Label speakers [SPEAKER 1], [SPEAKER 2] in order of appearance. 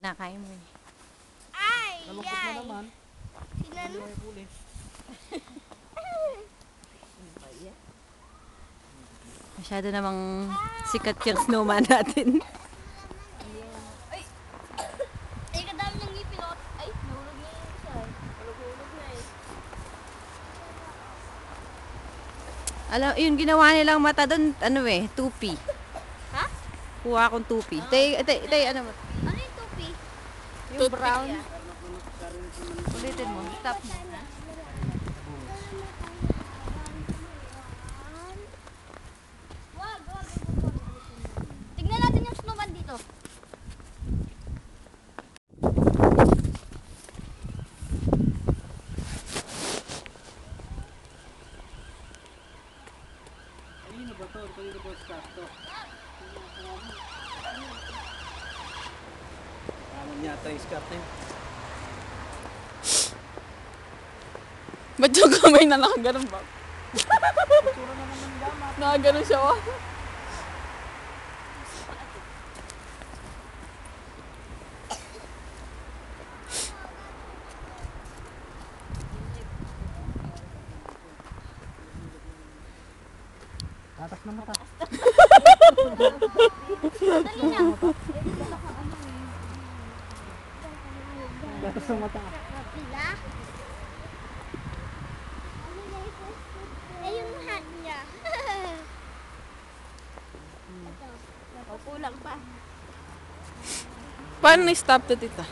[SPEAKER 1] Nakain mo eh.
[SPEAKER 2] Ay!
[SPEAKER 3] Nalungkot na naman.
[SPEAKER 2] Sinan?
[SPEAKER 3] May huli.
[SPEAKER 1] Masyado namang sikat yung snowman natin.
[SPEAKER 2] Ay! Ay, kadami niyang ngipin. Ay, nahulog niya yung isa. Hulog-hulog na eh.
[SPEAKER 1] Alam, yun ginawa nilang mata doon, ano eh, tupi.
[SPEAKER 2] Ha?
[SPEAKER 1] Kuha akong tupi. Tay, ano mo?
[SPEAKER 2] Ano yung tupi?
[SPEAKER 1] Yung brown. Ulitin mo, stop mo.
[SPEAKER 2] Wag. Tignan natin yung snowman dito.
[SPEAKER 3] Ayun na ba ito? Ito yung robot start to. Alam yata yung start na yun.
[SPEAKER 4] Ba't yung kamay na nakaganon ba? Nakaganon siya oh.
[SPEAKER 3] Tatas na mata.
[SPEAKER 2] Dali na.
[SPEAKER 3] Tatas na mata.
[SPEAKER 2] Kapila. Ay, yung hat niya.
[SPEAKER 4] Paano na-stop to, tita?